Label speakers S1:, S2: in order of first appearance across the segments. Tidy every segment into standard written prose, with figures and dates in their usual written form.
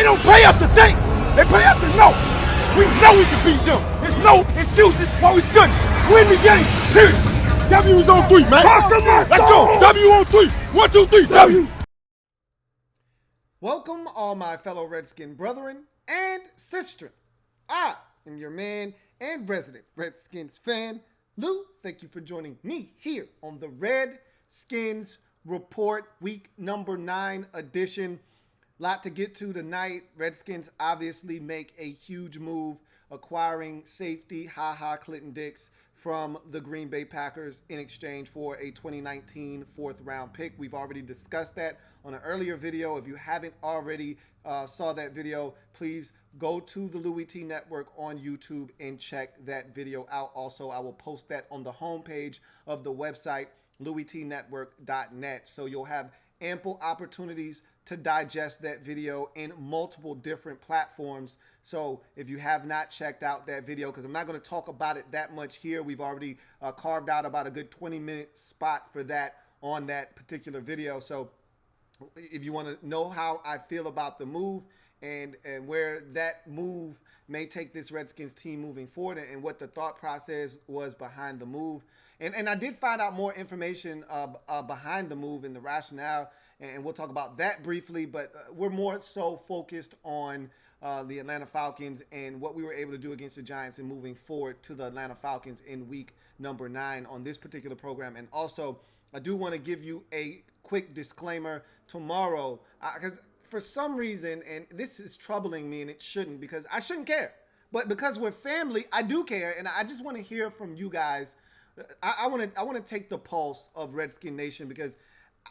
S1: They don't pay us to think. They pay us to know. We know we can beat them. There's no excuses why we shouldn't win the game. Period. W's on 3, man. Let's go. W on 3. 1, 2, 3. W.
S2: Welcome, all my fellow Redskin brethren and sistren. I am your man and resident Redskins fan, Lou. Thank you for joining me here on the Redskins Report, week number 9 edition. Lot to get to tonight. Redskins obviously make a huge move acquiring safety Clinton Dix from the Green Bay Packers in exchange for a 2019 fourth-round pick. We've already discussed that on an earlier video. If you haven't already saw that video, please go to the Louie Network on YouTube and check that video out. Also, I will post that on the homepage of the website, louietnetwork.net. So you'll have ample opportunities to digest that video in multiple different platforms. So if you have not checked out that video, because I'm not going to talk about it that much here, we've already carved out about a good 20-minute spot for that on that particular video. So if you want to know how I feel about the move and where that move may take this Redskins team moving forward and what the thought process was behind the move. And I did find out more information behind the move and the rationale, and we'll talk about that briefly, but we're more so focused on the Atlanta Falcons and what we were able to do against the Giants and moving forward to the Atlanta Falcons in week number 9 on this particular program. And also, I do want to give you a quick disclaimer tomorrow, because for some reason, and this is troubling me and it shouldn't, because I shouldn't care, but because we're family, I do care, and I just want to hear from you guys. I want to take the pulse of Redskin Nation, because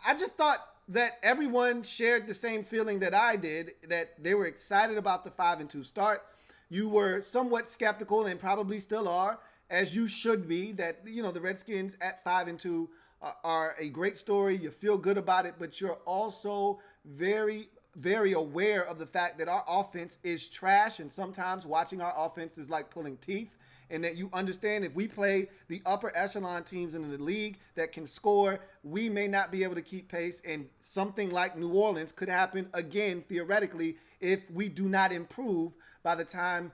S2: I just thought that everyone shared the same feeling that I did, that they were excited about the 5-2 start. You were somewhat skeptical, and probably still are, as you should be, that, you know, the Redskins at 5-2 are a great story. You feel good about it, but you're also very, very aware of the fact that our offense is trash, and sometimes watching our offense is like pulling teeth. And that you understand if we play the upper echelon teams in the league that can score, we may not be able to keep pace. And something like New Orleans could happen again, theoretically, if we do not improve by the time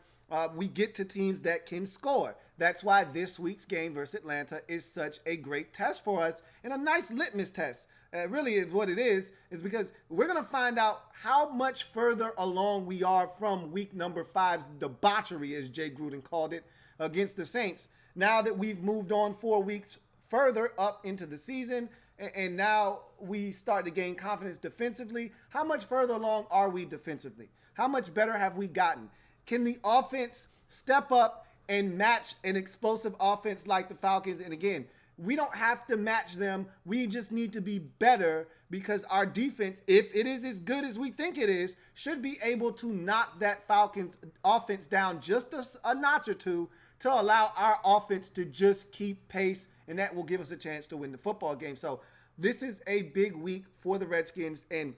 S2: we get to teams that can score. That's why this week's game versus Atlanta is such a great test for us, and a nice litmus test. Really is what it is because we're going to find out how much further along we are from week number 5's debauchery, as Jay Gruden called it, against the Saints. Now that we've moved on 4 weeks further up into the season, and now we start to gain confidence defensively, how much further along are we defensively? How much better have we gotten? Can the offense step up and match an explosive offense like the Falcons? And again, we don't have to match them. We just need to be better, because our defense, if it is as good as we think it is, should be able to knock that Falcons offense down just a notch or two to allow our offense to just keep pace, and that will give us a chance to win the football game. So this is a big week for the Redskins. And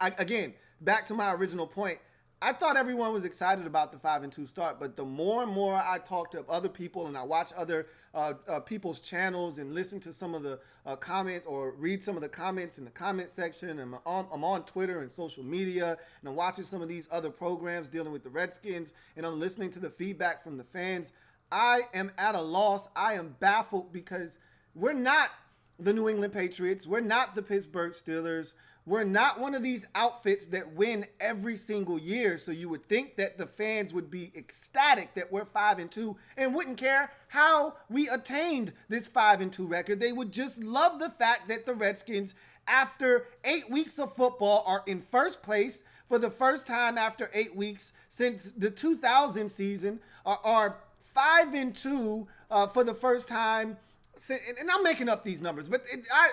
S2: again, back to my original point, I thought everyone was excited about the 5-2 start, but the more and more I talk to other people and I watch other people's channels and listen to some of the comments or read some of the comments in the comment section, and I'm on Twitter and social media, and I'm watching some of these other programs dealing with the Redskins, and I'm listening to the feedback from the fans, I am at a loss. I am baffled, because we're not the New England Patriots. We're not the Pittsburgh Steelers. We're not one of these outfits that win every single year. So you would think that the fans would be ecstatic that we're 5-2 and wouldn't care how we attained this 5-2 record. They would just love the fact that the Redskins, after 8 weeks of football, are in first place for the first time after 8 weeks since the 2000 season, are 5-2 for the first time. And I'm making up these numbers, but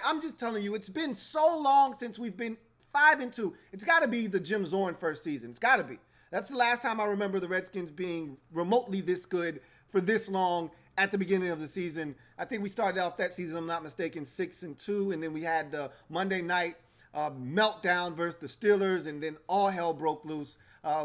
S2: I'm just telling you, it's been so long since we've been 5-2. It's got to be the Jim Zorn first season. It's got to be. That's the last time I remember the Redskins being remotely this good for this long at the beginning of the season. I think we started off that season, I'm not mistaken, 6-2, and then we had the Monday night meltdown versus the Steelers, and then all hell broke loose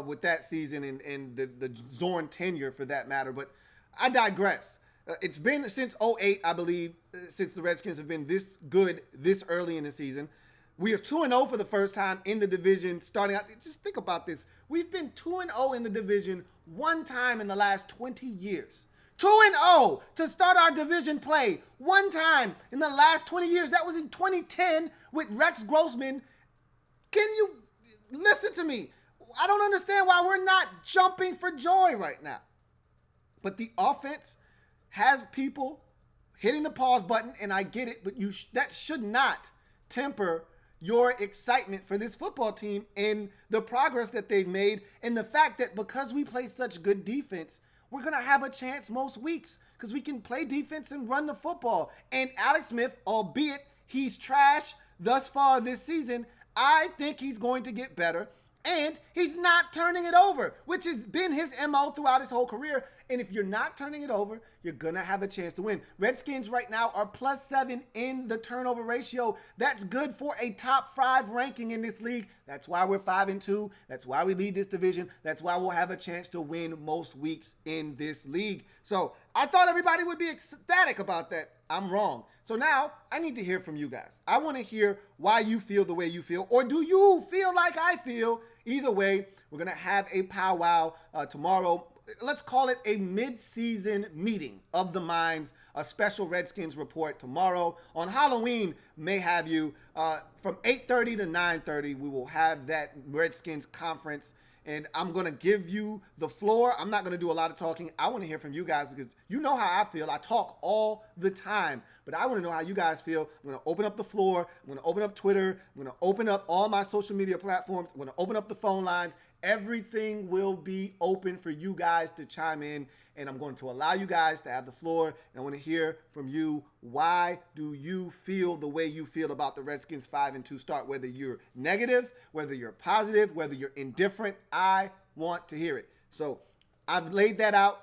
S2: with that season and the Zorn tenure for that matter. But I digress. It's been since 2008, I believe, since the Redskins have been this good this early in the season. We are 2-0 for the first time in the division starting out. Just think about this. We've been 2-0 in the division one time in the last 20 years. 2-0 to start our division play one time in the last 20 years. That was in 2010 with Rex Grossman. Can you listen to me? I don't understand why we're not jumping for joy right now. But the offense has people hitting the pause button, and I get it, but that should not temper your excitement for this football team and the progress that they've made, and the fact that because we play such good defense, we're going to have a chance most weeks because we can play defense and run the football. And Alex Smith, albeit he's trash thus far this season, I think he's going to get better. And he's not turning it over, which has been his MO throughout his whole career. And if you're not turning it over, you're going to have a chance to win. Redskins right now are +7 in the turnover ratio. That's good for a top 5 ranking in this league. That's why we're 5-2. That's why we lead this division. That's why we'll have a chance to win most weeks in this league. So I thought everybody would be ecstatic about that. I'm wrong. So now I need to hear from you guys. I want to hear why you feel the way you feel, or do you feel like I feel? Either way, we're going to have a powwow tomorrow. Let's call it a mid-season meeting of the minds, a special Redskins report tomorrow. On Halloween, may have you from 8:30 to 9:30. We will have that Redskins conference, and I'm going to give you the floor. I'm not going to do a lot of talking. I want to hear from you guys because you know how I feel. I talk all the time, but I want to know how you guys feel. I'm going to open up the floor. I'm going to open up Twitter. I'm going to open up all my social media platforms. I'm going to open up the phone lines. Everything will be open for you guys to chime in, and I'm going to allow you guys to have the floor, and I want to hear from you. Why do you feel the way you feel about the Redskins 5-2 start? Whether you're negative, whether you're positive, whether you're indifferent, I want to hear it. So I've laid that out.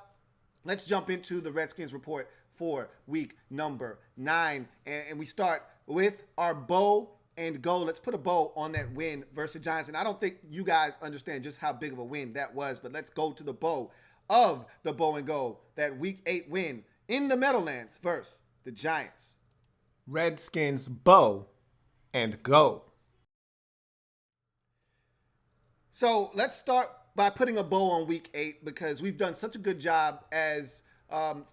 S2: Let's jump into the Redskins report for week number 9, and we start with our bow and go. Let's put a bow on that win versus the Giants. And I don't think you guys understand just how big of a win that was, but let's go to the bow of the bow and go. That week 8 win in the Meadowlands versus the Giants.
S3: Redskins bow and go.
S2: So let's start by putting a bow on week 8 because we've done such a good job as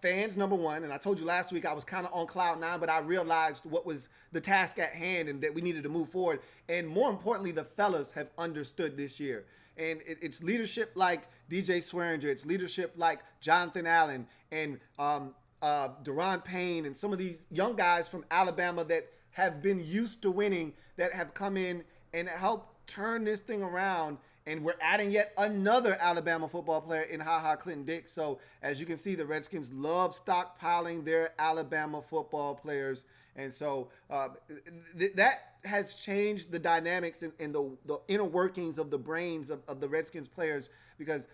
S2: fans, number one. And I told you last week I was kind of on cloud 9, but I realized what was the task at hand and that we needed to move forward. And more importantly, the fellas have understood this year. And it's leadership like DJ Swearinger. It's leadership like Jonathan Allen and Deron Payne and some of these young guys from Alabama that have been used to winning that have come in and helped turn this thing around. And we're adding yet another Alabama football player in HaHa Clinton Dix. So as you can see, the Redskins love stockpiling their Alabama football players. And so that has changed the dynamics and the inner workings of the brains of the Redskins players, because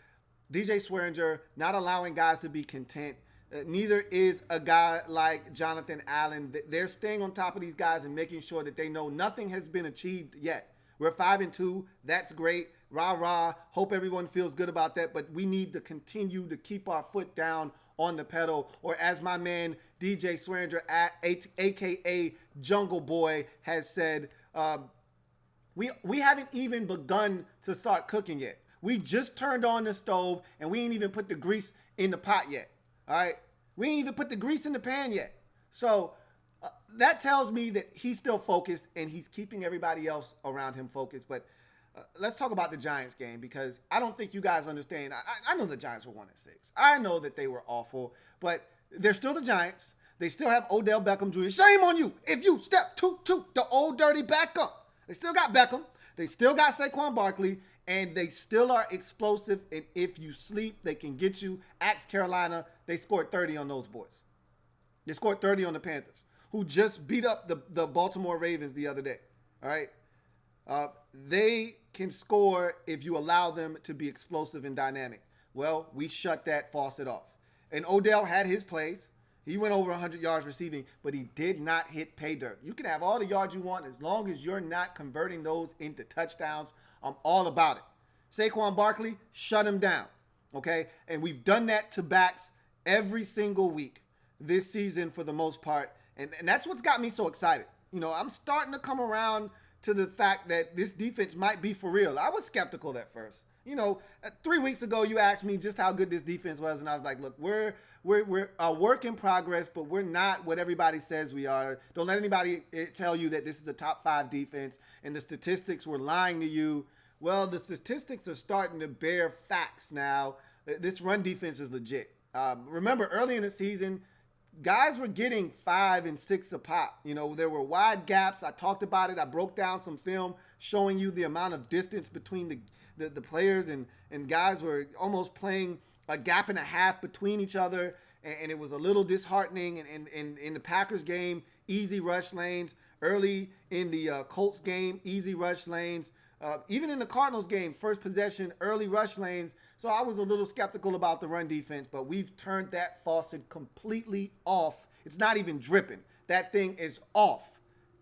S2: DJ Swearinger not allowing guys to be content. Neither is a guy like Jonathan Allen. They're staying on top of these guys and making sure that they know nothing has been achieved yet. We're 5-2. That's great. Rah, rah. Hope everyone feels good about that. But we need to continue to keep our foot down on the pedal. Or as my man DJ Swearinger, a.k.a. Jungle Boy, has said, we haven't even begun to start cooking yet. We just turned on the stove, and we ain't even put the grease in the pot yet. All right? We ain't even put the grease in the pan yet. So that tells me that he's still focused, and he's keeping everybody else around him focused. But let's talk about the Giants game, because I don't think you guys understand. I know the Giants were 1-6. I know that they were awful, but they're still the Giants. They still have Odell Beckham Jr. Shame on you if you step to the old dirty Beckham. They still got Beckham. They still got Saquon Barkley, and they still are explosive. And if you sleep, they can get you. Ask Carolina. They scored 30 on those boys. They scored 30 on the Panthers, who just beat up the Baltimore Ravens the other day. All right? They can score if you allow them to be explosive and dynamic. Well, we shut that faucet off. And Odell had his plays. He went over 100 yards receiving, but he did not hit pay dirt. You can have all the yards you want as long as you're not converting those into touchdowns. I'm all about it. Saquon Barkley, shut him down, okay? And we've done that to backs every single week this season for the most part. And that's what's got me so excited. You know, I'm starting to come around to the fact that this defense might be for real. I was skeptical at first. 3 weeks ago, you asked me just how good this defense was, and I was like, look, we're a work in progress, but we're not what everybody says we are. Don't let anybody tell you that this is a top 5 defense and the statistics were lying to you. Well, the statistics are starting to bear facts now. This run defense is legit. Remember, early in the season, guys were getting 5 and 6 a pop. There were wide gaps. I talked about it. I broke down some film showing you the amount of distance between the players, and guys were almost playing a gap and a half between each other, and it was a little disheartening. And in the Packers game, easy rush lanes. Early in the Colts game, easy rush lanes. Even in the Cardinals game, first possession, early rush lanes. So I was a little skeptical about the run defense, but we've turned that faucet completely off. It's not even dripping. That thing is off.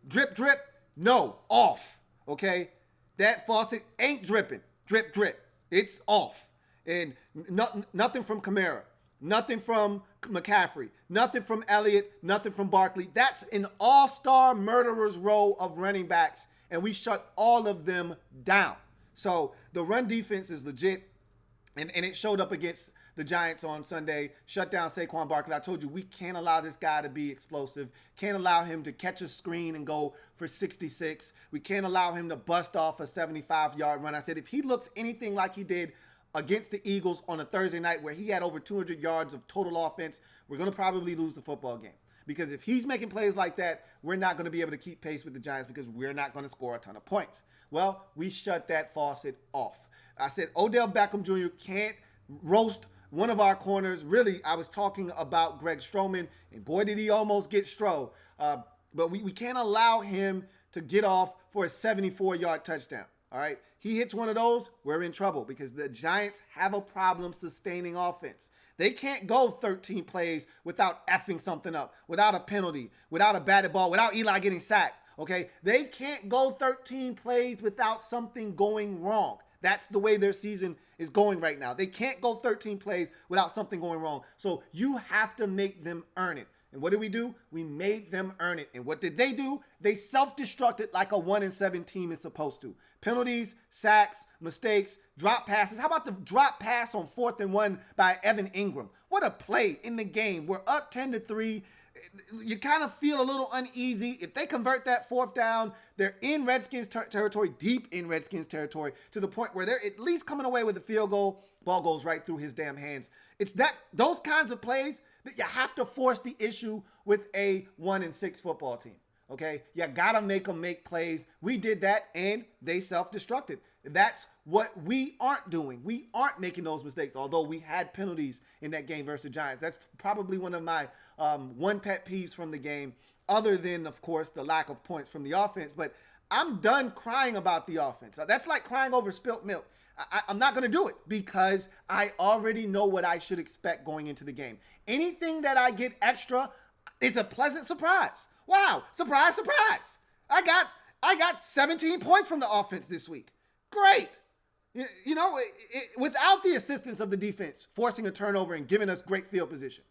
S2: Drip, drip, no, off. Okay? That faucet ain't dripping. Drip, drip. It's off. And nothing from Kamara. Nothing from McCaffrey. Nothing from Elliott. Nothing from Barkley. That's an all-star murderer's row of running backs, and we shut all of them down. So the run defense is legit, and it showed up against the Giants on Sunday. Shut down Saquon Barkley. I told you, we can't allow this guy to be explosive. Can't allow him to catch a screen and go for 66. We can't allow him to bust off a 75-yard run. I said, if he looks anything like he did against the Eagles on a Thursday night where he had over 200 yards of total offense, we're going to probably lose the football game. Because if he's making plays like that, we're not going to be able to keep pace with the Giants because we're not going to score a ton of points. Well, we shut that faucet off. I said Odell Beckham Jr. can't roast one of our corners. Really, I was talking about Greg Stroman, and boy, did he almost get Stro. But we can't allow him to get off for a 74-yard touchdown. All right? He hits one of those, we're in trouble because the Giants have a problem sustaining offense. They can't go 13 plays without effing something up, without a penalty, without a batted ball, without Eli getting sacked, okay? They can't go 13 plays without something going wrong. That's the way their season is going right now. They can't go 13 plays without something going wrong. So you have to make them earn it. And what did we do? We made them earn it. And what did they do? They self-destructed like a 1-7 team is supposed to. Penalties, sacks, mistakes, drop passes. How about the drop pass on 4th and 1 by Evan Ingram? What a play in the game. We're up 10-3. You kind of feel a little uneasy. If they convert that 4th down, they're in Redskins territory, deep in Redskins territory, to the point where they're at least coming away with a field goal. Ball goes right through his damn hands. It's those kinds of plays that you have to force the issue with a 1-6 football team. Okay, you gotta make them make plays. We did that, and they self-destructed. That's what we aren't doing. We aren't making those mistakes, although we had penalties in that game versus the Giants. That's probably one of my one pet peeves from the game, other than, of course, the lack of points from the offense. But I'm done crying about the offense. That's like crying over spilt milk. I'm not going to do it because I already know what I should expect going into the game. Anything that I get extra is a pleasant surprise. Wow, surprise, surprise. I got 17 points from the offense this week. Great. Without the assistance of the defense, forcing a turnover and giving us great field position.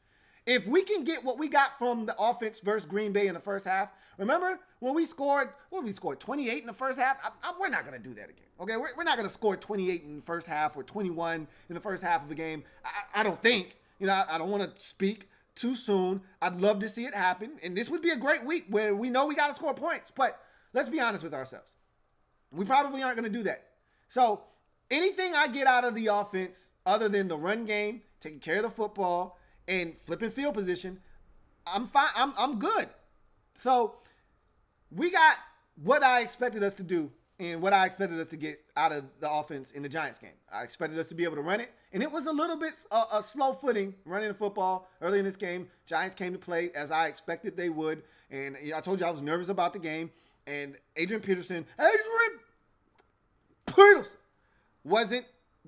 S2: If we can get what we got from the offense versus Green Bay in the first half, remember when we scored 28 in the first half? We're not going to do that again. Okay, we're not going to score 28 in the first half or 21 in the first half of a game. I don't think. I don't want to speak too soon. I'd love to see it happen. And this would be a great week where we know we got to score points. But let's be honest with ourselves. We probably aren't going to do that. So anything I get out of the offense other than the run game, taking care of the football, and flipping field position, I'm fine. I'm good. So we got what I expected us to do and what I expected us to get out of the offense in the Giants game. I expected us to be able to run it, and it was a little bit a slow footing running the football early in this game. Giants came to play as I expected they would, and I told you I was nervous about the game, and Adrian Peterson wasn't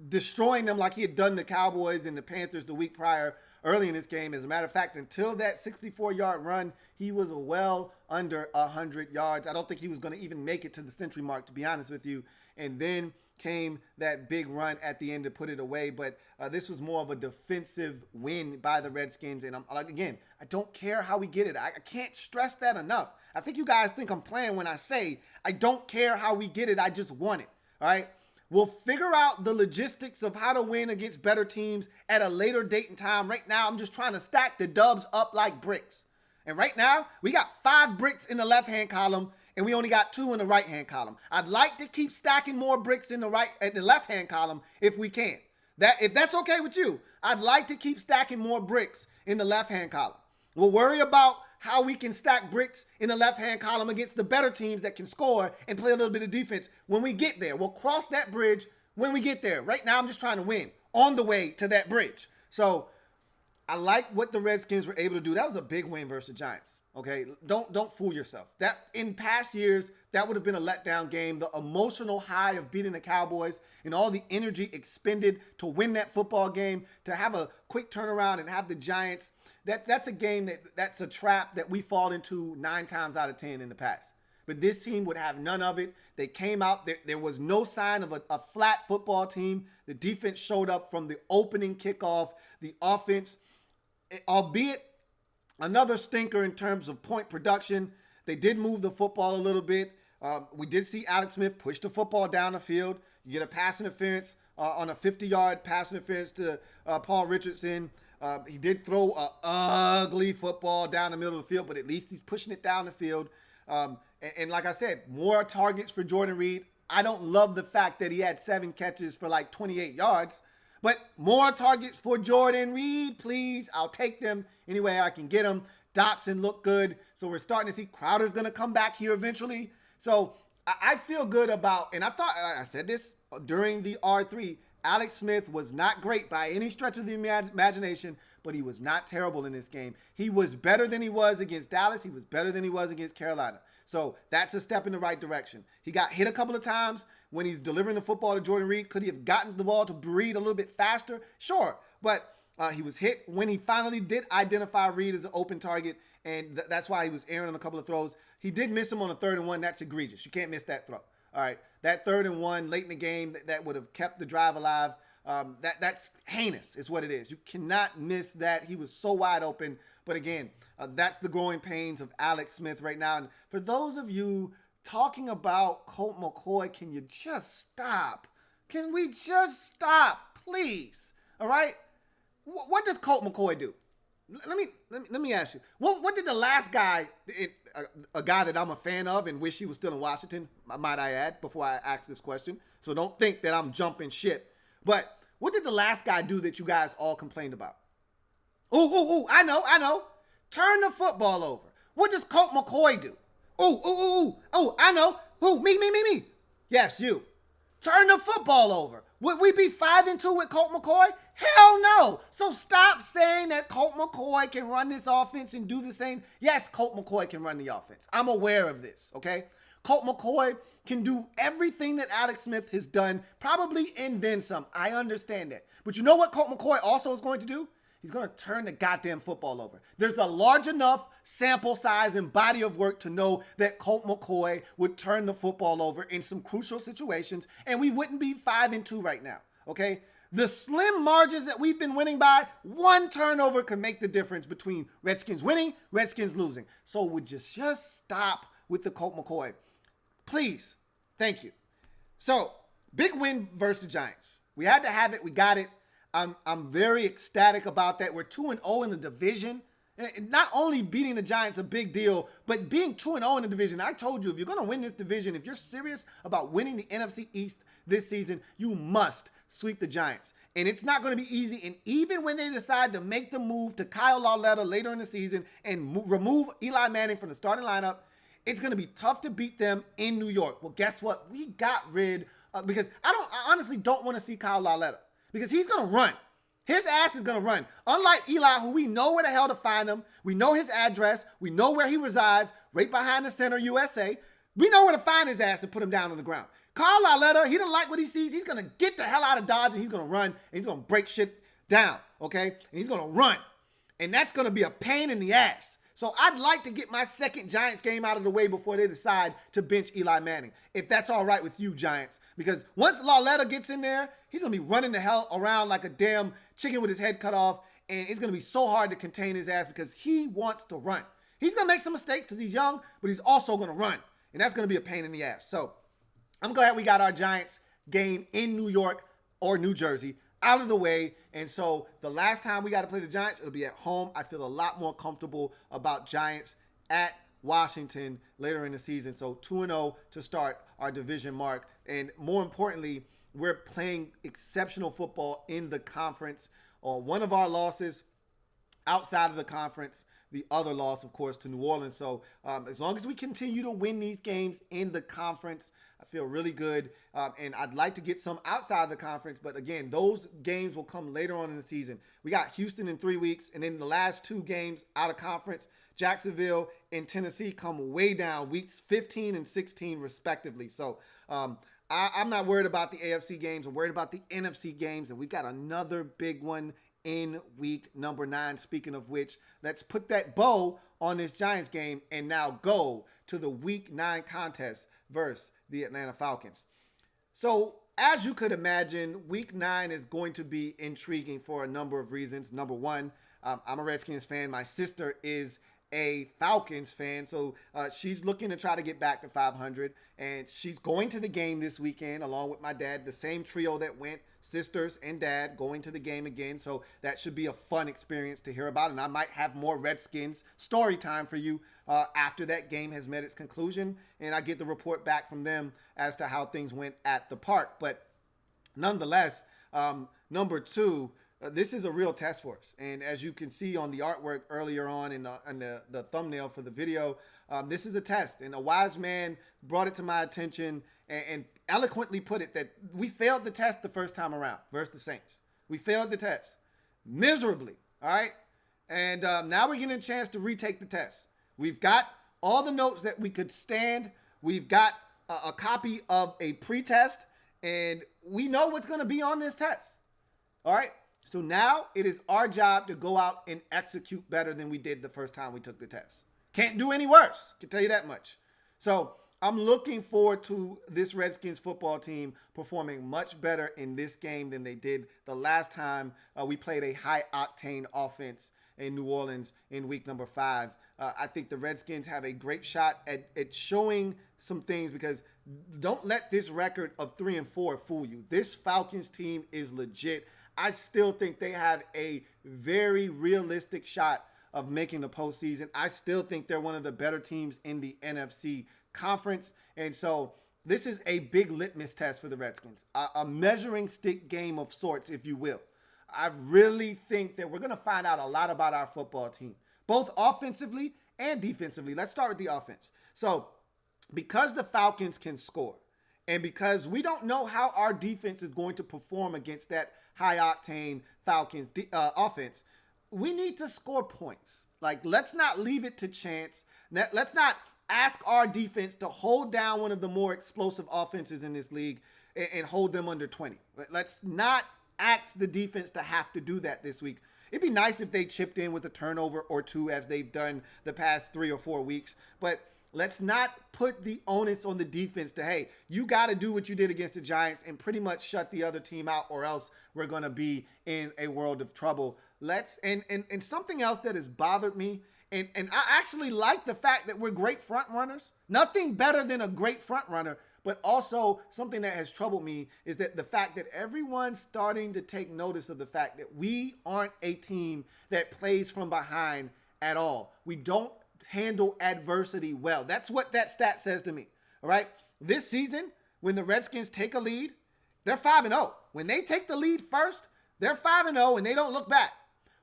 S2: destroying them like he had done the Cowboys and the Panthers the week prior, early in this game. As a matter of fact, until that 64-yard run, he was well under 100 yards. I don't think he was going to even make it to the century mark, to be honest with you. And then came that big run at the end to put it away. But this was more of a defensive win by the Redskins. And again, I don't care how we get it. I can't stress that enough. I think you guys think I'm playing when I say I don't care how we get it. I just want it. All right. We'll figure out the logistics of how to win against better teams at a later date and time. Right now, I'm just trying to stack the dubs up like bricks. And right now, we got 5 bricks in the left-hand column, and we only got 2 in the right-hand column. I'd like to keep stacking more bricks in the left-hand column if we can. If that's okay with you, I'd like to keep stacking more bricks in the left-hand column. We'll worry about how we can stack bricks in the left-hand column against the better teams that can score and play a little bit of defense when we get there. We'll cross that bridge when we get there. Right now, I'm just trying to win on the way to that bridge. So I like what the Redskins were able to do. That was a big win versus the Giants. Okay, don't fool yourself. That in past years, that would have been a letdown game. The emotional high of beating the Cowboys and all the energy expended to win that football game, to have a quick turnaround and have the Giants. That's a game that's a trap that we fall into 9 times out of 10 in the past. But this team would have none of it. They came out. There was no sign of a flat football team. The defense showed up from the opening kickoff. The offense, albeit another stinker in terms of point production, they did move the football a little bit. We did see Alex Smith push the football down the field. You get a pass interference on a 50-yard pass interference to Paul Richardson. He did throw an ugly football down the middle of the field, but at least he's pushing it down the field. And like I said, more targets for Jordan Reed. I don't love the fact that he had 7 catches for like 28 yards, but more targets for Jordan Reed, please. I'll take them any way I can get them. Dotson looked good. So we're starting to see Crowder's going to come back here eventually. So I feel good about, and I said this during the R3, Alex Smith was not great by any stretch of the imagination, but he was not terrible in this game. He was better than he was against Dallas. He was better than he was against Carolina. So that's a step in the right direction. He got hit a couple of times when he's delivering the football to Jordan Reed. Could he have gotten the ball to Reed a little bit faster? Sure. But he was hit when he finally did identify Reed as an open target, and that's why he was erring on a couple of throws. He did miss him on a 3rd and 1. That's egregious. You can't miss that throw. All right, that 3rd and 1 late in the game that would have kept the drive alive. That's heinous is what it is. You cannot miss that. He was so wide open. But again, that's the growing pains of Alex Smith right now. And for those of you talking about Colt McCoy, can you just stop? Can we just stop, please? All right. What does Colt McCoy do? Let me ask you. What did the last guy, a guy that I'm a fan of and wish he was still in Washington, might I add, before I ask this question. So don't think that I'm jumping ship. But what did the last guy do that you guys all complained about? I know. Turn the football over. What does Colt McCoy do? I know. Who? Me. Yes, you. Turn the football over. Would we be 5-2 with Colt McCoy? Hell no. So stop saying that Colt McCoy can run this offense and do the same. Yes, Colt McCoy can run the offense. I'm aware of this, okay? Colt McCoy can do everything that Alex Smith has done, probably and then some. I understand that. But you know what Colt McCoy also is going to do? He's going to turn the goddamn football over. There's a large enough sample size and body of work to know that Colt McCoy would turn the football over in some crucial situations, and we wouldn't be 5-2 right now, okay? The slim margins that we've been winning by, 1 turnover could make the difference between Redskins winning, Redskins losing. So would you just stop with the Colt McCoy? Please. Thank you. So, big win versus the Giants. We had to have it. We got it. I'm very ecstatic about that. We're 2-0 in the division. And not only beating the Giants a big deal, but being 2-0 in the division. I told you, if you're going to win this division, if you're serious about winning the NFC East this season, you must sweep the Giants. And it's not going to be easy. And even when they decide to make the move to Kyle Lauletta later in the season and remove Eli Manning from the starting lineup, it's going to be tough to beat them in New York. Well, guess what? We got rid of, because I honestly don't want to see Kyle Lauletta. Because he's going to run. His ass is going to run. Unlike Eli, who we know where the hell to find him. We know his address. We know where he resides, right behind the Center USA. We know where to find his ass and put him down on the ground. Kyle Lauletta, he doesn't like what he sees. He's going to get the hell out of Dodge, and he's going to run, and he's going to break shit down, okay? And he's going to run. And that's going to be a pain in the ass. So I'd like to get my second Giants game out of the way before they decide to bench Eli Manning, if that's all right with you, Giants. Because once Lauletta gets in there, he's going to be running the hell around like a damn chicken with his head cut off, and it's going to be so hard to contain his ass because he wants to run. He's going to make some mistakes because he's young, but he's also going to run, and that's going to be a pain in the ass. So I'm glad we got our Giants game in New York or New Jersey out of the way. And so the last time we got to play the Giants, it'll be at home. I feel a lot more comfortable about Giants at Washington later in the season. So 2-0 to start our division mark. And more importantly, we're playing exceptional football in the conference. One of our losses outside of the conference, the other loss, of course, to New Orleans. So as long as we continue to win these games in the conference, I feel really good. And I'd like to get some outside the conference. But again, those games will come later on in the season. We got Houston in 3 weeks. And then the last 2 games out of conference, Jacksonville and Tennessee, come way down, weeks 15 and 16 respectively. So I'm not worried about the AFC games. I'm worried about the NFC games. And we've got another big one in week number 9. Speaking of which, let's put that bow on this Giants game and now go to the week 9 contest versus the Atlanta Falcons. So as you could imagine, week 9 is going to be intriguing for a number of reasons. Number one, I'm a Redskins fan. My sister is a Falcons fan, so she's looking to try to get back to 500, and she's going to the game this weekend along with my dad, the same trio that went, sisters and dad, going to the game again. So that should be a fun experience to hear about, and I might have more Redskins story time for you after that game has met its conclusion, and I get the report back from them as to how things went at the park. But nonetheless, number 2, this is a real test for us. And as you can see on the artwork earlier on in the thumbnail for the video, this is a test. And a wise man brought it to my attention and eloquently put it that we failed the test the first time around versus the Saints. We failed the test miserably, all right? And now we're getting a chance to retake the test. We've got all the notes that we could stand. We've got a copy of a pre-test, and we know what's going to be on this test, all right? So now it is our job to go out and execute better than we did the first time we took the test. Can't do any worse, can tell you that much. So I'm looking forward to this Redskins football team performing much better in this game than they did the last time we played a high-octane offense in New Orleans in week number 5. I think the Redskins have a great shot at showing some things, because don't let this record of 3-4 fool you. This Falcons team is legit. I still think they have a very realistic shot of making the postseason. I still think they're one of the better teams in the NFC conference. And so this is a big litmus test for the Redskins, a measuring stick game of sorts, if you will. I really think that we're going to find out a lot about our football team, both offensively and defensively. Let's start with the offense. So because the Falcons can score, and because we don't know how our defense is going to perform against that high-octane Falcons offense, we need to score points. Like, let's not leave it to chance. Let's not ask our defense to hold down one of the more explosive offenses in this league and hold them under 20. Let's not ask the defense to have to do that this week. It'd be nice if they chipped in with a turnover or 2 as they've done the past 3 or 4 weeks, but let's not put the onus on the defense to, hey, you got to do what you did against the Giants and pretty much shut the other team out, or else we're going to be in a world of trouble. And something else that has bothered me, and I actually like the fact that we're great front runners. Nothing better than a great front runner, but also something that has troubled me is that the fact that everyone's starting to take notice of the fact that we aren't a team that plays from behind at all. We don't handle adversity well. That's what that stat says to me. All right. This season, when the Redskins take a lead, they're 5-0. When they take the lead first, they're 5-0 and they don't look back.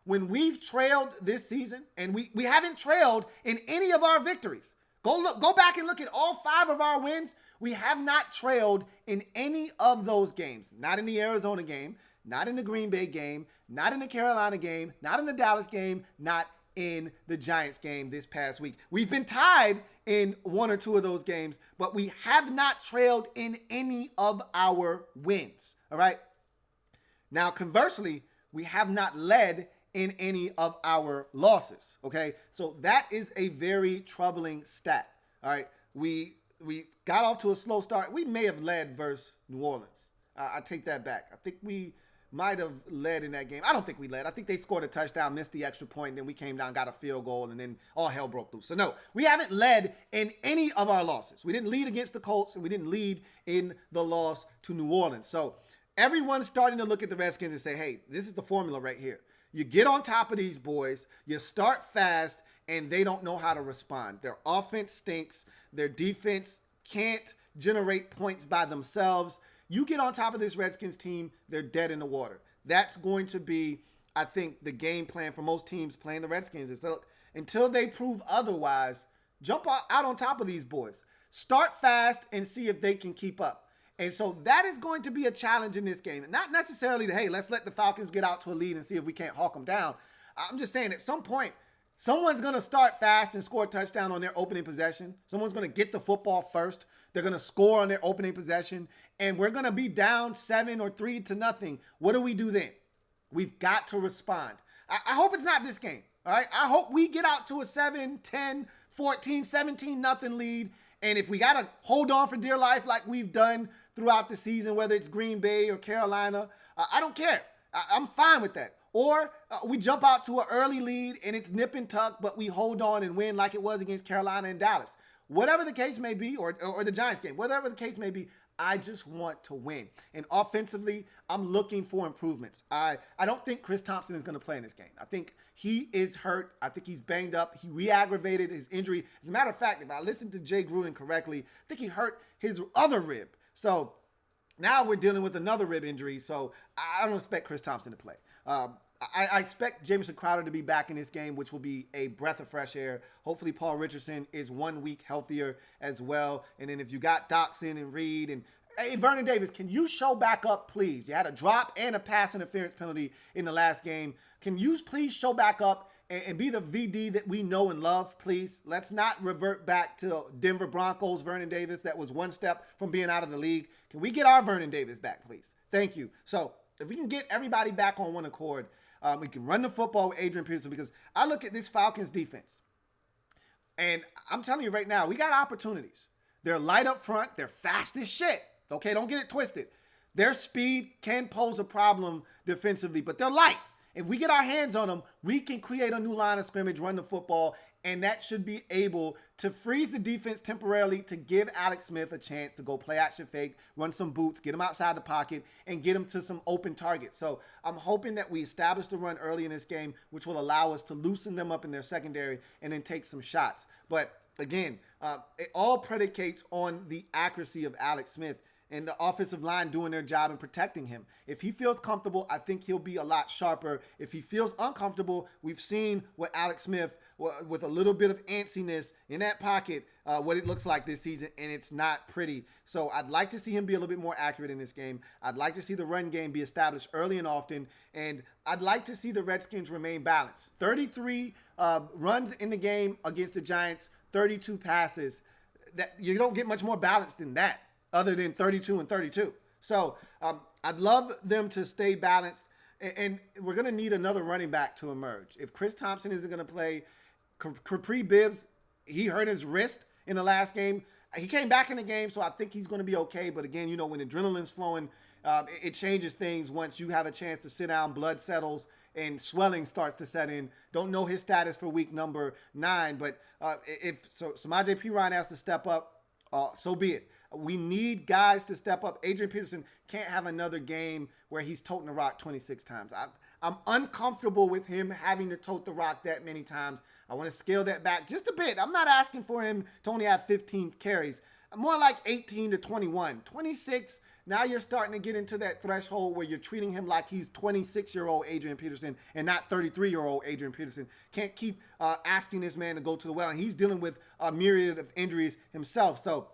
S2: When we've trailed this season, and we haven't trailed in any of our victories. Go back and look at all 5 of our wins. We have not trailed in any of those games. Not in the Arizona game, not in the Green Bay game, not in the Carolina game, not in the Dallas game, not in the Giants game this past week. We've been tied in 1 or 2 of those games, but we have not trailed in any of our wins. All right. Now, conversely, we have not led in any of our losses. Okay, so that is a very troubling stat. All right, we got off to a slow start. We may have led versus New Orleans. I take that back. I think we might have led in that game. I don't think we led. I think they scored a touchdown, missed the extra point, and then we came down, got a field goal, and then all hell broke loose. So no, we haven't led in any of our losses. We didn't lead against the Colts, and we didn't lead in the loss to New Orleans. So everyone's starting to look at the Redskins and say, hey, this is the formula right here. You get on top of these boys, you start fast, and they don't know how to respond. Their offense stinks. Their defense can't generate points by themselves. You get on top of this Redskins team, they're dead in the water. That's going to be, I think, the game plan for most teams playing the Redskins is, look, until they prove otherwise, jump out on top of these boys. Start fast and see if they can keep up. And so that is going to be a challenge in this game. Not necessarily, hey, let's let the Falcons get out to a lead and see if we can't hawk them down. I'm just saying at some point, someone's going to start fast and score a touchdown on their opening possession. Someone's going to get the football first. They're going to score on their opening possession. And we're going to be down 7 or 3-0. What do we do then? We've got to respond. I hope it's not this game. All right. I hope we get out to a 7, 10, 14, 17-0 lead. And if we got to hold on for dear life like we've done throughout the season, whether it's Green Bay or Carolina, I don't care. I'm fine with that. Or we jump out to an early lead and it's nip and tuck, but we hold on and win like it was against Carolina and Dallas. Whatever the case may be, or the Giants game, whatever the case may be, I just want to win. And offensively, I'm looking for improvements. I don't think Chris Thompson is going to play in this game. I think he is hurt. I think he's banged up. He re-aggravated his injury. As a matter of fact, if I listened to Jay Gruden correctly, I think he hurt his other rib. So now we're dealing with another rib injury. So I don't expect Chris Thompson to play. I expect Jamison Crowder to be back in this game, which will be a breath of fresh air. Hopefully Paul Richardson is 1 week healthier as well. And then if you got Doxson and Reed and hey, Vernon Davis, can you show back up, please? You had a drop and a pass interference penalty in the last game. Can you please show back up and be the VD that we know and love, please? Let's not revert back to Denver Broncos Vernon Davis. That was one step from being out of the league. Can we get our Vernon Davis back, please? Thank you. So if we can get everybody back on one accord, we can run the football with Adrian Peterson, because I look at this Falcons defense, and I'm telling you right now, we got opportunities. They're light up front. They're fast as shit. Okay, don't get it twisted. Their speed can pose a problem defensively, but they're light. If we get our hands on them, we can create a new line of scrimmage, run the football, and that should be able to freeze the defense temporarily to give Alex Smith a chance to go play action fake, run some boots, get him outside the pocket, and get him to some open targets. So I'm hoping that we establish the run early in this game, which will allow us to loosen them up in their secondary and then take some shots. But again, it all predicates on the accuracy of Alex Smith and the offensive line doing their job and protecting him. If he feels comfortable, I think he'll be a lot sharper. If he feels uncomfortable, we've seen what Alex Smith, with a little bit of antsiness in that pocket, what it looks like this season, and it's not pretty. So I'd like to see him be a little bit more accurate in this game. I'd like to see the run game be established early and often, and I'd like to see the Redskins remain balanced. 33 runs in the game against the Giants, 32 passes. That you don't get much more balance than that, other than 32 and 32. So I'd love them to stay balanced, and we're going to need another running back to emerge. If Chris Thompson isn't going to play, Capri Bibbs, he hurt his wrist in the last game. He came back in the game, so I think he's going to be okay. But again, you know, when adrenaline's flowing, it changes things once you have a chance to sit down, blood settles, and swelling starts to set in. Don't know his status for week number 9, but if Samaje Perine has to step up, so be it. We need guys to step up. Adrian Peterson can't have another game where he's toting the rock 26 times. I'm uncomfortable with him having to tote the rock that many times. I want to scale that back just a bit. I'm not asking for him to only have 15 carries. More like 18 to 21. 26, now you're starting to get into that threshold where you're treating him like he's 26-year-old Adrian Peterson and not 33-year-old Adrian Peterson. Can't keep asking this man to go to the well, and he's dealing with a myriad of injuries himself. So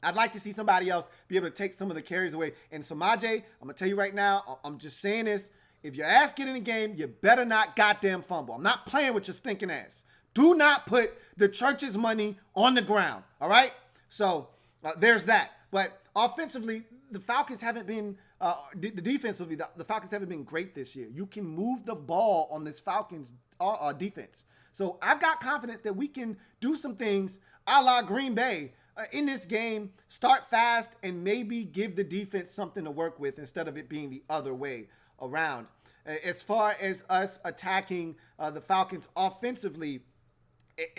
S2: I'd like to see somebody else be able to take some of the carries away. And Samaje, I'm going to tell you right now, I'm just saying this. If your ass get in the game, you better not goddamn fumble. I'm not playing with your stinking ass. Do not put the church's money on the ground, all right? So there's that. But offensively, the Falcons haven't been defensively. The Falcons haven't been great this year. You can move the ball on this Falcons defense. So I've got confidence that we can do some things a la Green Bay in this game. Start fast and maybe give the defense something to work with instead of it being the other way around. As far as us attacking the Falcons offensively,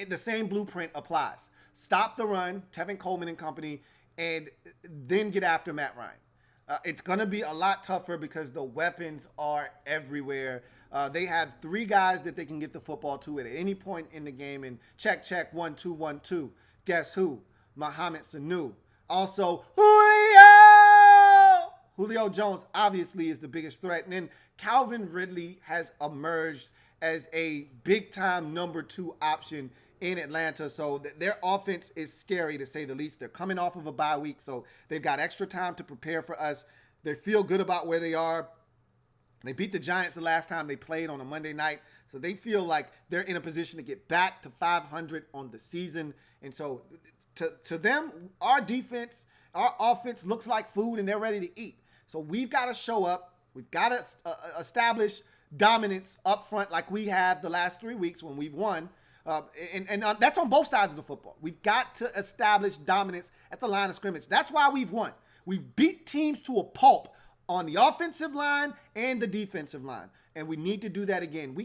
S2: the same blueprint applies. Stop the run, Tevin Coleman and company, and then get after Matt Ryan. It's going to be a lot tougher because the weapons are everywhere. They have 3 guys that they can get the football to at any point in the game. And check, 1, 2, 1, 2. Guess who? Mohamed Sanu. Also, Julio Jones obviously is the biggest threat. And then Calvin Ridley has emerged as a big-time number 2 option in Atlanta. So their offense is scary, to say the least. They're coming off of a bye week, so they've got extra time to prepare for us. They feel good about where they are. They beat the Giants the last time they played on a Monday night, so they feel like they're in a position to get back to 500 on the season. And so to them, our defense, our offense looks like food, and they're ready to eat. So we've got to show up. We've got to establish dominance up front like we have the last 3 weeks when we've won. And that's on both sides of the football. We've got to establish dominance at the line of scrimmage. That's why we've won. We've beat teams to a pulp on the offensive line and the defensive line. And we need to do that again.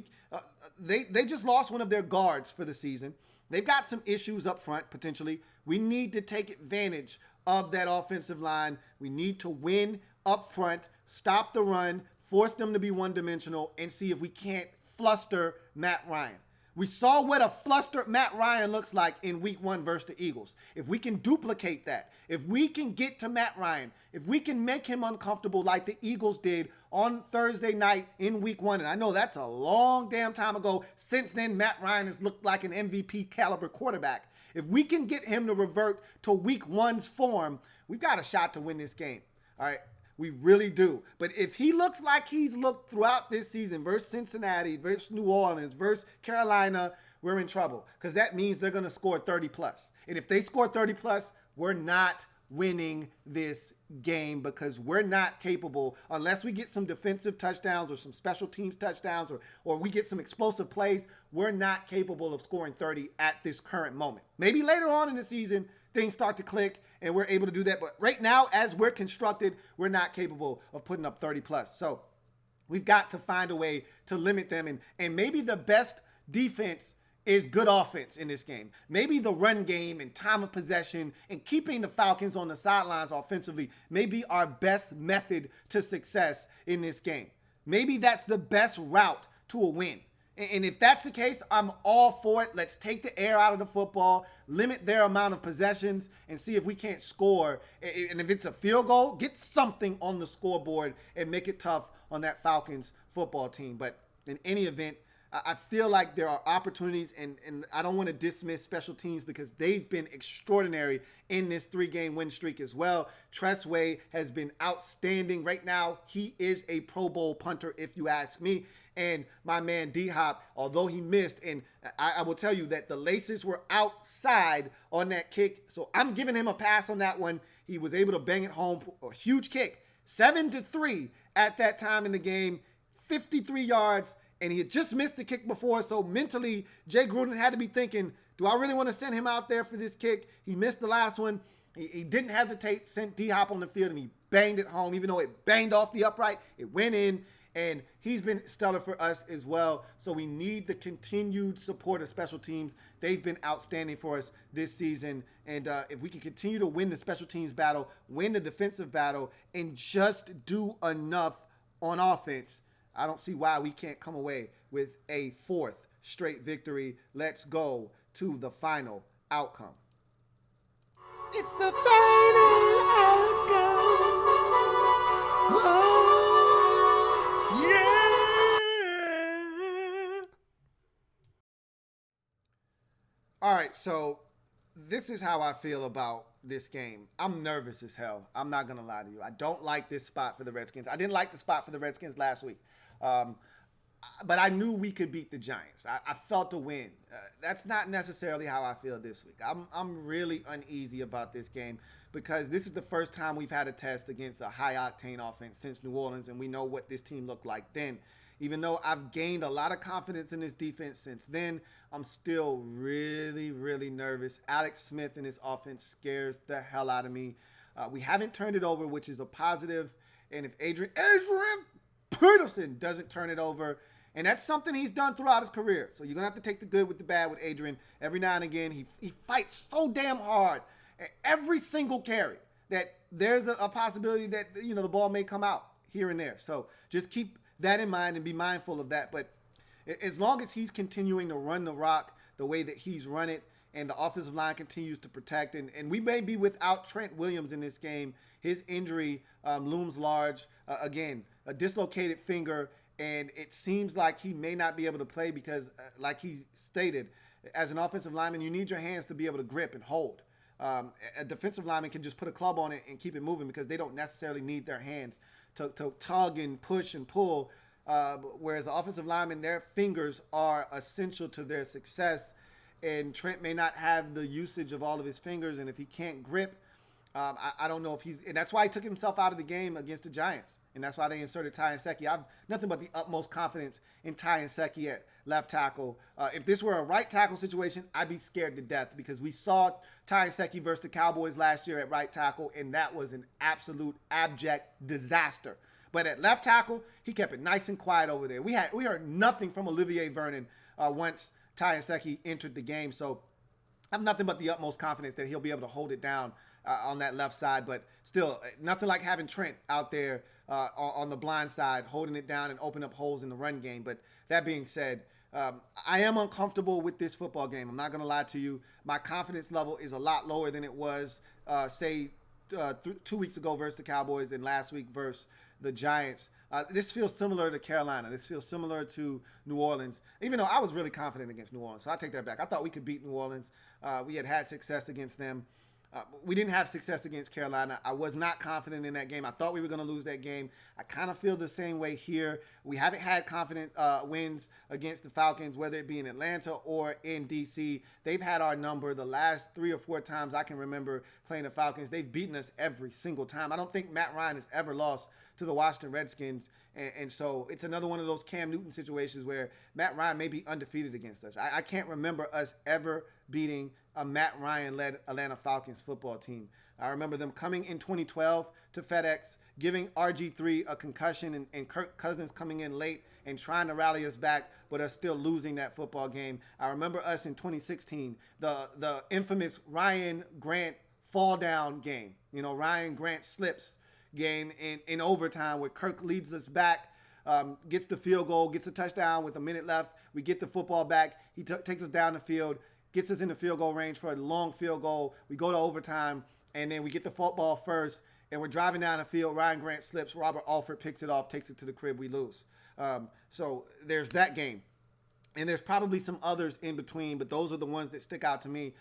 S2: They just lost one of their guards for the season. They've got some issues up front, potentially. We need to take advantage of that offensive line. We need to win up front, stop the run, force them to be one-dimensional, and see if we can't fluster Matt Ryan. We saw what a flustered Matt Ryan looks like in week 1 versus the Eagles. If we can duplicate that, if we can get to Matt Ryan, if we can make him uncomfortable like the Eagles did on Thursday night in week 1, and I know that's a long damn time ago. Since then, Matt Ryan has looked like an MVP caliber quarterback. If we can get him to revert to week 1's form, we've got a shot to win this game. All right. We really do. But if he looks like he's looked throughout this season versus Cincinnati, versus New Orleans, versus Carolina, we're in trouble because that means they're going to score 30 plus. And if they score 30 plus, we're not winning this game because we're not capable, unless we get some defensive touchdowns or some special teams touchdowns or we get some explosive plays, we're not capable of scoring 30 at this current moment. Maybe later on in the season, things start to click and we're able to do that. But right now, as we're constructed, we're not capable of putting up 30 plus. So we've got to find a way to limit them. And maybe the best defense is good offense in this game. Maybe the run game and time of possession and keeping the Falcons on the sidelines offensively may be our best method to success in this game. Maybe that's the best route to a win. And if that's the case, I'm all for it. Let's take the air out of the football, limit their amount of possessions, and see if we can't score. And if it's a field goal, get something on the scoreboard and make it tough on that Falcons football team. But in any event, I feel like there are opportunities, and I don't want to dismiss special teams because they've been extraordinary in this 3-game win streak as well. Tressway has been outstanding. Right now, he is a Pro Bowl punter, if you ask me. And my man D-Hop, although he missed, and I will tell you that the laces were outside on that kick, so I'm giving him a pass on that one. He was able to bang it home for a huge kick. 7-3 at that time in the game, 53 yards, and he had just missed the kick before, so mentally, Jay Gruden had to be thinking, do I really want to send him out there for this kick? He missed the last one. He didn't hesitate, sent D-Hop on the field, and he banged it home. Even though it banged off the upright, it went in. And he's been stellar for us as well. So we need the continued support of special teams. They've been outstanding for us this season. And if we can continue to win the special teams battle, win the defensive battle, and just do enough on offense, I don't see why we can't come away with a 4th straight victory. Let's go to the final outcome. It's the final outcome. Whoa. All right, so this is how I feel about this game. I'm nervous as hell. I'm not going to lie to you. I don't like this spot for the Redskins. I didn't like the spot for the Redskins last week. But I knew we could beat the Giants. I felt a win. That's not necessarily how I feel this week. I'm really uneasy about this game because this is the first time we've had a test against a high-octane offense since New Orleans, and we know what this team looked like then. Even though I've gained a lot of confidence in this defense since then, I'm still really, really nervous. Alex Smith and his offense scares the hell out of me. We haven't turned it over, which is a positive. And if Adrian Peterson doesn't turn it over, and that's something he's done throughout his career. So you're going to have to take the good with the bad with Adrian. Every now and again, he fights so damn hard at every single carry that there's a possibility that, you know, the ball may come out here and there. So just keep that in mind and be mindful of that. But as long as he's continuing to run the rock the way that he's run it, and the offensive line continues to protect, and we may be without Trent Williams in this game. His injury looms large. Again, a dislocated finger, and it seems like he may not be able to play because, like he stated, as an offensive lineman, you need your hands to be able to grip and hold. A defensive lineman can just put a club on it and keep it moving because they don't necessarily need their hands to tug and push and pull, whereas the offensive lineman, their fingers are essential to their success, and Trent may not have the usage of all of his fingers, and if he can't grip, I don't know if he's – and that's why he took himself out of the game against the Giants, and that's why they inserted Ty Nsekhe. I have nothing but the utmost confidence in Ty Nsekhe at left tackle. If this were a right tackle situation, I'd be scared to death because we saw Ty Nsekhe versus the Cowboys last year at right tackle, and that was an absolute abject disaster. But at left tackle, he kept it nice and quiet over there. We heard nothing from Olivier Vernon once Ty Nsekhe entered the game, so I have nothing but the utmost confidence that he'll be able to hold it down on that left side. But still, nothing like having Trent out there on the blind side, holding it down and open up holes in the run game. But that being said, I am uncomfortable with this football game. I'm not going to lie to you. My confidence level is a lot lower than it was, say, 2 weeks ago versus the Cowboys and last week versus the Giants. This feels similar to Carolina. This feels similar to New Orleans, even though I was really confident against New Orleans. So I take that back. I thought we could beat New Orleans. We had success against them. We didn't have success against Carolina. I was not confident in that game. I thought we were going to lose that game. I kind of feel the same way here. We haven't had confident wins against the Falcons, whether it be in Atlanta or in D.C. They've had our number the last 3 or 4 times I can remember playing the Falcons. They've beaten us every single time. I don't think Matt Ryan has ever lost to the Washington Redskins. And so it's another one of those Cam Newton situations where Matt Ryan may be undefeated against us. I can't remember us ever beating a Matt Ryan-led Atlanta Falcons football team. I remember them coming in 2012 to FedEx, giving RG3 a concussion, and Kirk Cousins coming in late and trying to rally us back, but us still losing that football game. I remember us in 2016, the infamous Ryan Grant fall down game. You know, Ryan Grant slips game in overtime where Kirk leads us back, gets the field goal, gets a touchdown with a minute left. We get the football back. He takes us down the field, gets us in the field goal range for a long field goal. We go to overtime, and then we get the football first, and we're driving down the field. Ryan Grant slips. Robert Alford picks it off, takes it to the crib. We lose. So there's that game. And there's probably some others in between, but those are the ones that stick out to me.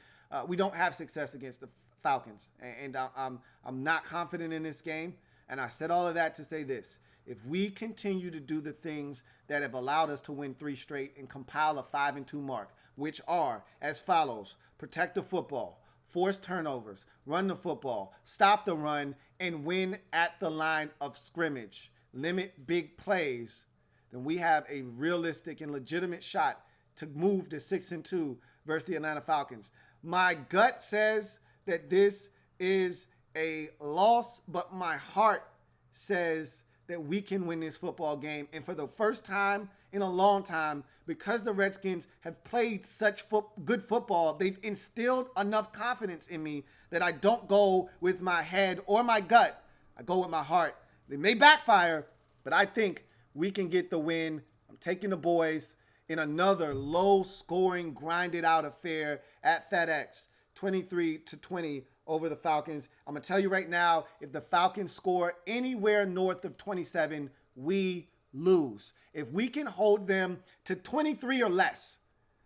S2: We don't have success against the Falcons, and I'm not confident in this game. And I said all of that to say this: if we continue to do the things that have allowed us to win 3 straight and compile a 5-2 mark, which are as follows: protect the football, force turnovers, run the football, stop the run, and win at the line of scrimmage, limit big plays, then we have a realistic and legitimate shot to move to 6-2 versus the Atlanta Falcons. My gut says that this is a loss, but my heart says that we can win this football game. And for the first time in a long time, because the Redskins have played such good football, they've instilled enough confidence in me that I don't go with my head or my gut. I go with my heart. They may backfire, but I think we can get the win. I'm taking the boys in another low-scoring, grinded-out affair at FedEx, 23-20 over the Falcons. I'm going to tell you right now, if the Falcons score anywhere north of 27, we lose. If we can hold them to 23 or less,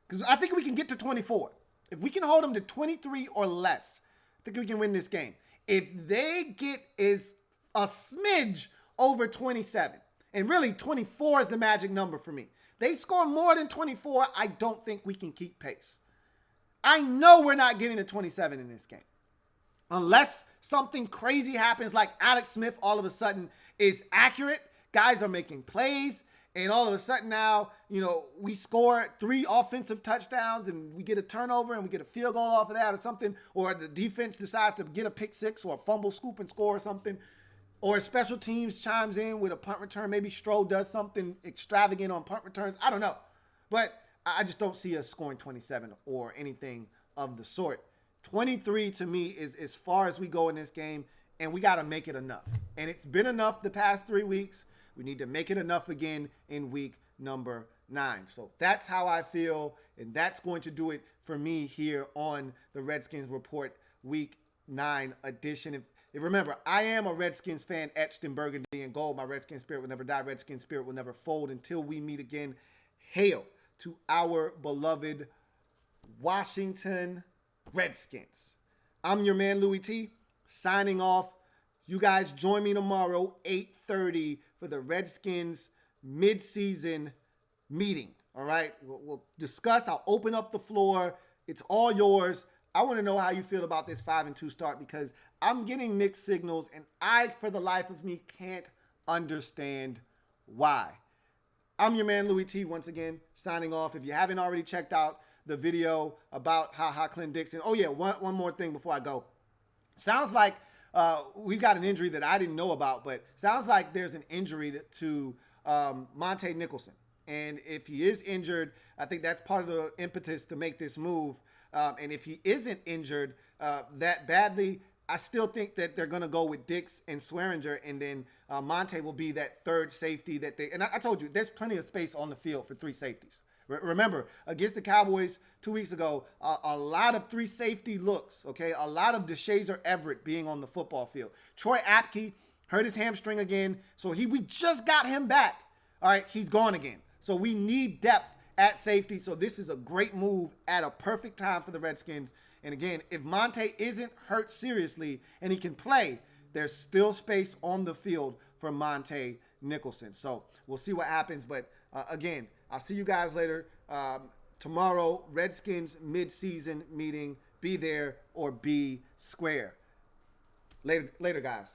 S2: because I think we can get to 24. If we can hold them to 23 or less, I think we can win this game. If they get is a smidge over 27, and really 24 is the magic number for me. They score more than 24, I don't think we can keep pace. I know we're not getting to 27 in this game. Unless something crazy happens, like Alex Smith all of a sudden is accurate, guys are making plays, and all of a sudden now, we score 3 offensive touchdowns and we get a turnover and we get a field goal off of that or something, or the defense decides to get a pick six or a fumble, scoop, and score or something, or special teams chimes in with a punt return. Maybe Stroh does something extravagant on punt returns. I don't know. But I just don't see us scoring 27 or anything of the sort. 23 to me is as far as we go in this game, and we got to make it enough. And it's been enough the past 3 weeks. We need to make it enough again in week number 9. So that's how I feel, and that's going to do it for me here on the Redskins Report Week 9 edition. Remember, I am a Redskins fan etched in burgundy and gold. My Redskins spirit will never die. Redskins spirit will never fold until we meet again. Hail to our beloved Washington Redskins. I'm your man, Louie T, signing off. You guys join me tomorrow, 8:30, for the Redskins mid-season meeting. All right? We'll discuss. I'll open up the floor. It's all yours. I want to know how you feel about this 5-2 start, because I'm getting mixed signals, and I, for the life of me, can't understand why. I'm your man, Louie T, once again, signing off. If you haven't already checked out the video about Clint Dixon. Oh, yeah, one more thing before I go. Sounds like we've got an injury that I didn't know about, but sounds like there's an injury to Monte Nicholson. And if he is injured, I think that's part of the impetus to make this move. And if he isn't injured that badly, I still think that they're going to go with Dix and Swearinger, and then Monte will be that third safety that they – and I told you, there's plenty of space on the field for 3 safeties. Remember, against the Cowboys 2 weeks ago, a lot of 3 safety looks, okay? A lot of DeShazer Everett being on the football field. Troy Apke hurt his hamstring again, so we just got him back. All right, he's gone again. So we need depth at safety, so this is a great move at a perfect time for the Redskins. And again, if Monte isn't hurt seriously and he can play, there's still space on the field for Monte Nicholson. So we'll see what happens. But again, I'll see you guys later. Tomorrow, Redskins mid-season meeting. Be there or be square. Later, guys.